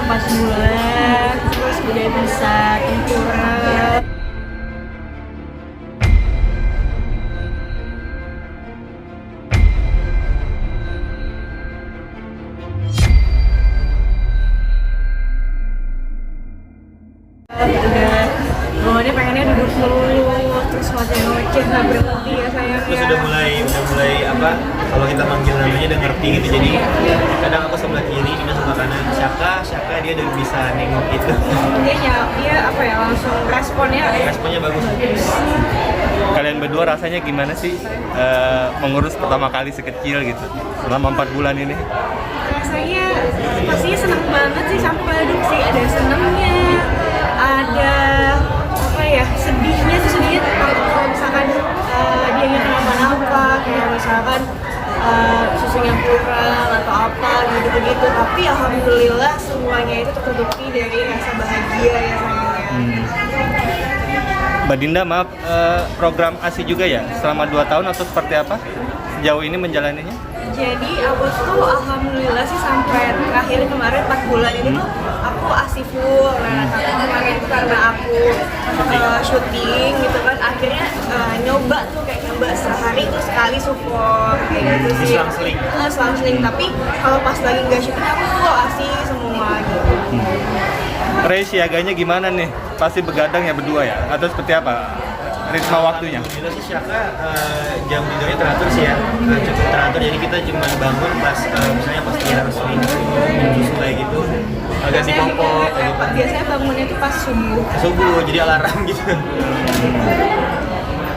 4 bulan, terus udah bisa tempura. Udah bawaannya pengennya duduk melulu, terus ngoceh-ngoceh nggak berhenti ya sayangnya. Terus udah mulai apa? Kalau kita manggil namanya udah ngerti gitu. Jadi kadang aku sebelah kiri, Dina sebelah kanan. Syaka dia udah bisa nengok itu. Dia apa ya, langsung responnya bagus. Kalian berdua rasanya gimana sih mengurus pertama kali sekecil gitu selama 4 bulan ini? Rasanya pastinya seneng banget sih, campur aduk sih, ada senengnya, ada apa ya, sedihnya kalau misalkan dia kenapa-napa, kayak misalkan susunya kurang atau apa gitu-gitu, tapi alhamdulillah semuanya itu tertutupi dari rasa bahagia ya sayangnya. Mbak Dinda, maaf, program ASI juga ya selama 2 tahun atau seperti apa sejauh ini menjalaninya? Jadi aku tuh alhamdulillah sih sampai terakhir kemarin 4 bulan ini tuh aku ASI full. Nah, tapi kemarin itu karena aku syuting gitu kan, akhirnya nyoba sehari tuh sekali support kayak gitu sih. Selang-seling. Tapi kalau pas lagi nggak syuting aku full ASI semua gitu. Ray, siaganya gimana nih? Pasti begadang ya berdua ya? Atau seperti apa ritme waktunya? Alhamdulillah sih Syaka jam tidurnya teratur sih ya, cukup teratur. Jadi kita cuma bangun pas misalnya pas kita harus minum susu kayak gitu, ganti popok kayak gitu. Biasanya bangunnya tuh pas Subuh, jadi alarm gitu.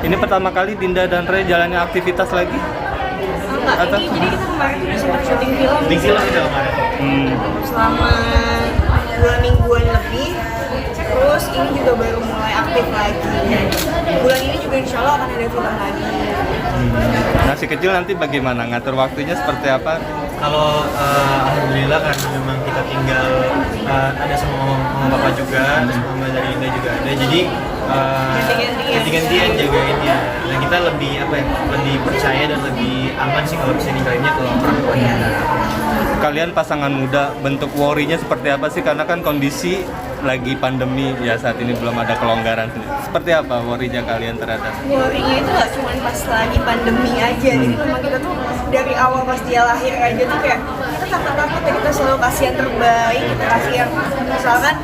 Ini pertama kali Dinda dan Ray jalannya aktivitas lagi? Enggak, jadi kita kemarin udah sempat syuting film. Syuting film kita kemarin. Selama 2 mingguan lebih. Terus ini juga baru mulai aktif lagi. Bulan ini juga insya Allah akan ada film lagi. Nah, si kecil nanti bagaimana? Ngatur waktunya seperti apa? Kalau alhamdulillah karena memang kita tinggal ada sama mama papa juga, terus mama dari Indah juga ada. Jadi ganti-gantian jagainnya. Nah kita lebih lebih percaya dan lebih aman sih kalau bisa ninggalinnya ke orang tuanya. Kalian pasangan muda, bentuk worry-nya seperti apa sih? Karena kan kondisi lagi pandemi ya, saat ini belum ada kelonggaran. Seperti apa worry-nya kalian terhadap? Worry-nya itu gak cuma pas lagi pandemi aja, jadi memang kita tuh dari awal pas dia lahir aja tuh kayak kita takut-takut ya, kita selalu kasih yang terbaik, kita kasih yang misalkan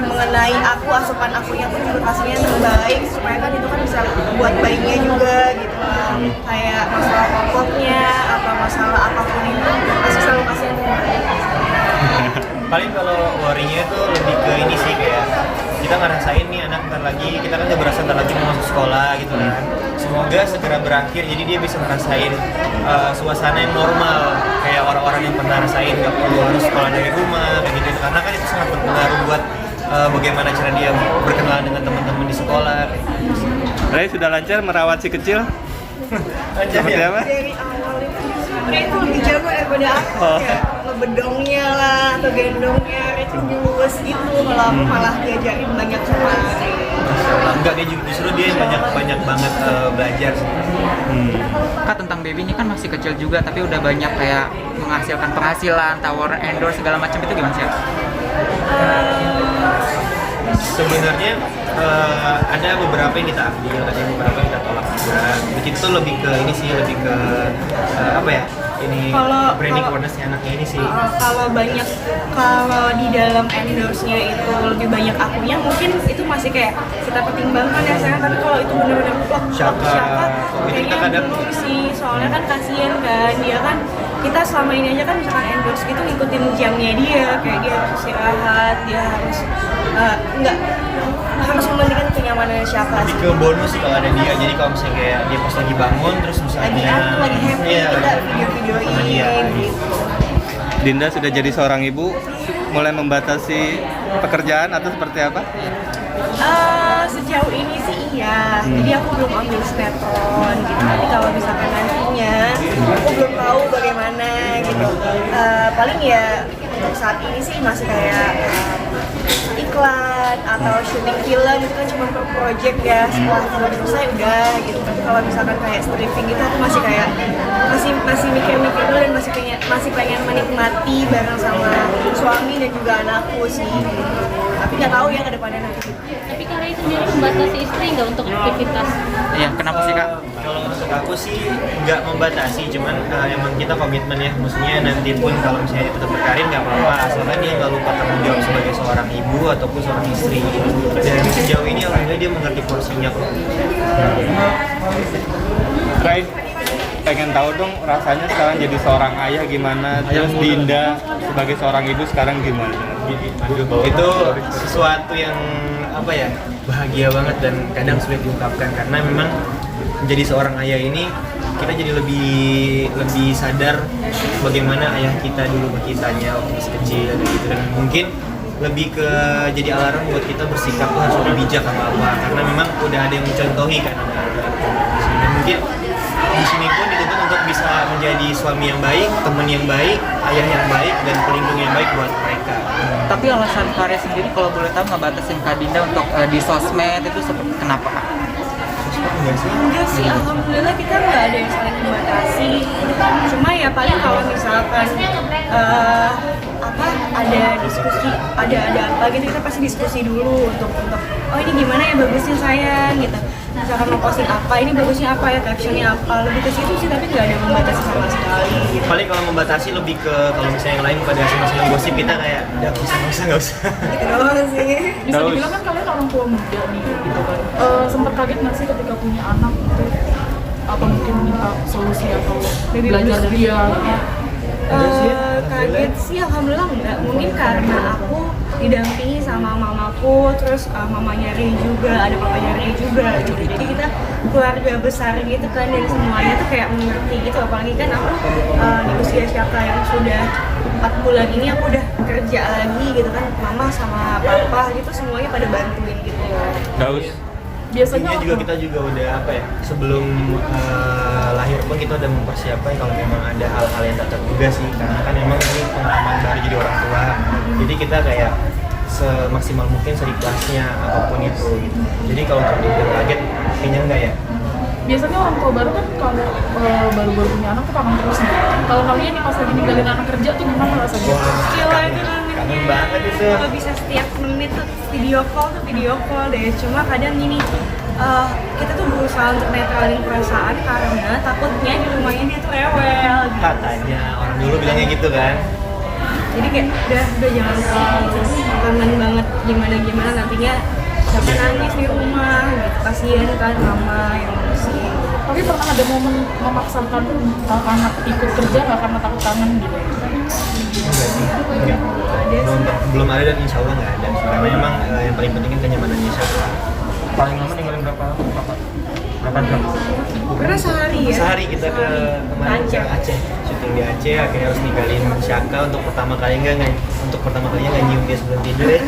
mengenai asupan akunya pun juga kasihnya yang terbaik supaya kan itu kan bisa buat bayinya juga gitu lah. Kayak masalah popoknya apa masalah apapun itu pasti selalu kasih yang terbaik. Paling kalau worry-nya itu lebih ke ini sih, kayak kita ngerasain nih anak ntar lagi, kita kan udah berasa ntar lagi mau masuk sekolah gitu kan. Semoga segera berakhir, jadi dia bisa ngerasain suasana yang normal kayak orang-orang yang pernah rasain, nggak perlu harus sekolah dari rumah kayak gitu. Karena kan itu sangat berpengaruh buat bagaimana cara dia berkenalan dengan teman-teman di sekolah. Ray sudah lancar merawat si kecil? Seperti ya? apa? Dari awal itu sebenarnya itu lebih jago daripada aku, kayak ngebedongnya lah atau gendongnya, recugus gitu. Kalau aku malah diajarin banyak sama Ray. Enggak, dia justru dia banyak banget belajar sih. Kak, tentang baby ini kan masih kecil juga tapi udah banyak kayak menghasilkan penghasilan, tower endorse segala macam, itu gimana sih? Sebenarnya ada beberapa yang kita ambil, ada yang beberapa yang kita tolak juga. Begitu lebih ke ini sih, lebih ke apa ya? Ini branding awareness-nya anaknya ini sih. Kalau di dalam endorse-nya itu lebih banyak akunya, mungkin itu masih kayak kita pertimbangkan ya sayang. Tapi kalau itu benar-benar plok siapa, kayaknya belum sih. Soalnya kan kasihan kan, dia kan kita selama ini aja kan misalkan endorse gitu ngikutin jamnya dia, kayak dia harus istirahat, dia harus nggak harus mementingkan kenyamanan siapa sih. Lebih ke bonus sih kalau ada dia. Jadi kalau misalnya kayak dia pas lagi bangun terus misalnya lagi happy, kita video-videoin gitu. Dinda sudah jadi seorang ibu, mulai membatasi pekerjaan atau seperti apa? Sejauh ini sih iya, jadi aku belum ambil sinetron gitu. Tapi kalau misalkan nantinya, aku belum tahu bagaimana gitu. Paling ya untuk saat ini sih masih kayak iklan atau syuting film itu kan cuma per project ya, setelah film selesai udah gitu. Tapi kalau misalkan kayak stripping gitu aku masih kayak masih mikir-mikir dulu dan masih pengen menikmati bareng sama suami dan juga anakku sih. Tapi nggak tahu ya ke depannya nanti. Tapi kalian sendiri membatasi istri nggak untuk aktivitas? Iya, kenapa sih Kak? Kalau untuk aku sih nggak membatasi, cuman emang kita komitmen ya, maksudnya nanti pun kalau misalnya dia tetap berkarir nggak apa-apa, asalkan dia nggak lupa tanggung jawab sebagai seorang ibu ataupun seorang istri. Dan sejauh ini alhamdulillah dia mengerti porsinya kok. Ray, pengen tahu dong rasanya sekarang jadi seorang ayah gimana, terus Dinda sebagai seorang ibu sekarang gimana? Itu sesuatu yang apa ya, bahagia banget dan kadang sulit diungkapkan karena memang menjadi seorang ayah ini kita jadi lebih sadar bagaimana ayah kita dulu ke kitanya waktu masih kecil gitu, dan mungkin lebih ke jadi alarm buat kita bersikap tuh harus lebih bijak apa karena memang udah ada yang mencontohi kan, dan mungkin di sini pun dituntut untuk bisa menjadi suami yang baik, teman yang baik, ayah yang baik, dan pelindung yang baik buat mereka. Tapi alasan Karya sendiri kalau boleh tahu nggak batasin Kak Dinda untuk di sosmed itu seperti kenapa Kak? Enggak sih, alhamdulillah kita nggak ada yang saling membatasi. Cuma ya paling kalau misalkan ada diskusi, ada apa gitu, kita pasti diskusi dulu untuk oh ini gimana ya bagusnya sayang gitu. Misalkan mau posting apa, ini bagusnya apa ya, captionnya apa, lebih ke situ sih, tapi nggak ada yang membatasi sama sekali gitu. Paling kalau membatasi lebih ke kalau misalnya yang lain pada senang-senang gosip, kita kayak nggak usah. Gitu doang sih. Bisa dibilang kan kalian orang tua muda nih gitu kan. Sempat kaget nggak sih ketika punya anak gitu? Apa mungkin minta solusi atau belajar dari dia? Kaget sih alhamdulillah enggak, mungkin karena aku didampingi sama mamaku, terus mamanya Ray juga, ada papanya Ray juga gitu. Jadi kita keluarga besar gitu kan, dan semuanya tuh kayak mengerti gitu. Apalagi kan aku di usia Syaka yang sudah 4 bulan ini aku udah kerja lagi gitu kan, mama sama papa gitu semuanya pada bantuin gitu. Daus. Biasanya juga kita juga udah apa ya, sebelum lahir pun kita udah mempersiapkan kalau memang ada hal-hal yang tak terduga sih, karena kan memang ini pengalaman baru jadi orang tua. Jadi kita kayak semaksimal mungkin seikhlasnya apapun itu gitu. Jadi kalau untuk dibilang kaget kayaknya enggak ya. biasanya orang tua baru kan kalau baru-baru punya anak tuh kangen terus nih. Kalau kalian nih pas lagi ninggalin anak kerja tuh gimana rasanya? Gila itu Kangen banget itu. Kalau bisa setiap menit tuh video call deh. Cuma kadang gini, kita tuh berusaha untuk netralin perasaan karena takutnya di rumahnya dia tuh rewel gitu. Katanya orang dulu bilangnya gitu kan. Jadi kayak udah jangan call, kangen banget gimana nantinya siapa nangis di rumah gitu. Kasian kan mama yang ngurusin. Tapi pernah ada momen memaksakan anak ikut kerja nggak karena takut kangen gitu? Enggak. Belum ada dan insya Allah nggak ada. Karena memang yang paling penting kan kenyamanannya siapa. Paling lama ninggalin berapa jam? Pernah sehari ya? Sehari kita kemarin ke Aceh, syuting di Aceh, akhirnya harus ninggalin Syaka untuk pertama kalinya nggak nyium dia sebelum tidur ya.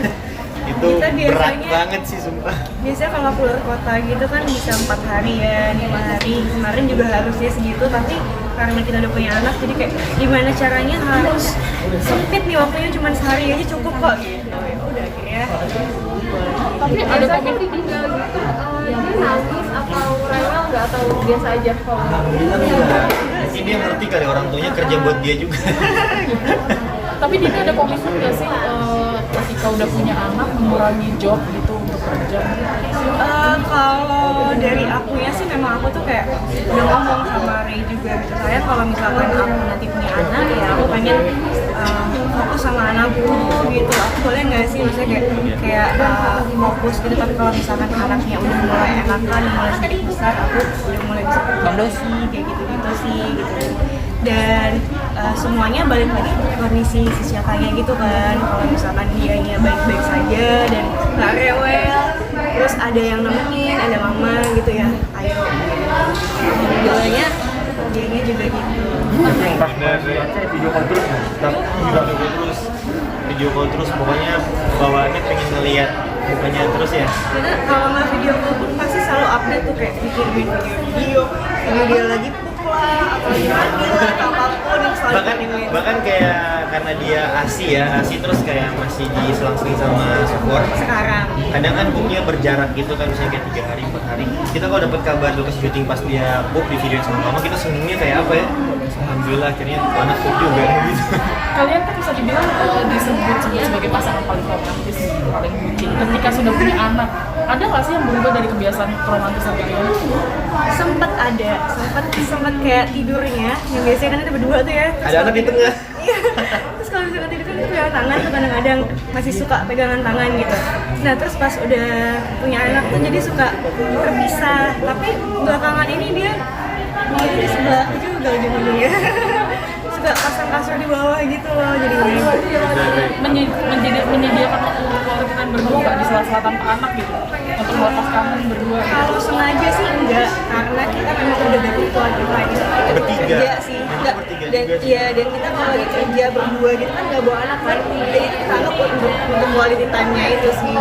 Itu Kita berat biasanya- banget sih sumpah. Biasanya kalau keluar kota gitu kan bisa 4 hari ya, 5 hari. Kemarin juga harusnya segitu, tapi karena kita udah punya anak, jadi kayak gimana caranya harus sempit nih waktunya, cuma sehari aja cukup kok gitu. Ya udah akhirnya. Tapi ada komen dia nangis atau rewel nggak atau biasa aja kalau Alhamdulillah enggak. Mungkin dia ngerti kali orang tuanya kerja buat dia juga. tapi Dina ada komitmen nggak sih ketika udah punya anak mengurangi job gitu untuk kerja? Kalau dari akunya sih memang aku tuh kayak udah ngomong sama Ray juga gitu. Saya kalau misalkan aku nanti punya anak ya aku pengen fokus sama anakku gitu. Aku boleh nggak sih maksudnya kayak fokus gitu, tapi kalau misalkan anaknya udah mulai enakan, mulai sedikit besar, aku udah mulai bisa produksi kayak gitu sih gitu. Dan semuanya balik lagi ke kondisi si Syakanya gitu kan. Kalau misalkan dianya baik-baik saja dan nggak rewel, terus ada yang nemenin, ada mama gitu ya, ayo. Alhamdulillahnya dianya juga gitu. Pas dari Aceh video call terus nggak? Video call terus pokoknya bawaannya pengen ngeliat mukanya terus ya. Karena kalau nggak video call pun pasti selalu update tuh, kayak bikinin video dia lagi pup lah, atau lagi mandi lah, atau apapun yang selalu bahkan dikirim. kayak karena dia ASI terus kayak masih diselang-seling sama support. Sekarang Kadang kan booknya berjarak gitu kan, misalnya kayak 3 hari, 4 hari. Kita kalau dapat kabar Lukas syuting pas dia book di video sama mama, kita senengnya kayak apa ya? Alhamdulillah akhirnya anak book juga gitu. Kalian kan bisa dibilang disebut sebagai pasangan paling romantis, paling bucin. Ketika sudah punya anak, ada nggak sih yang berubah dari kebiasaan romantisan kalian? sempat kayak tidurnya yang biasanya kan itu berdua tuh ya. Terus Ada anak di tengah. Iya. Terus kalau misalkan tidur kan pegangan tangan tuh kadang-kadang masih suka pegangan tangan gitu. Nah terus pas udah punya anak tuh jadi suka terpisah. Tapi belakangan ini dia mau di sebelah juga ujung-ujungnya. Suka pasang kasur di bawah gitu loh. Jadi Menyediakan waktu kalian berdua nggak di sela-sela tanpa anak gitu untuk melepas kangen berdua. kalau sengaja sih enggak, karena kita memang udah gabung keluarga gitu. Bertiga. Kerja sih, Memang enggak. bertiga Dan juga sih. iya, dan kita kalau lagi kerja berdua gitu kan nggak bawa anak kan. Jadi kita anggap untuk quality time-nya itu sih.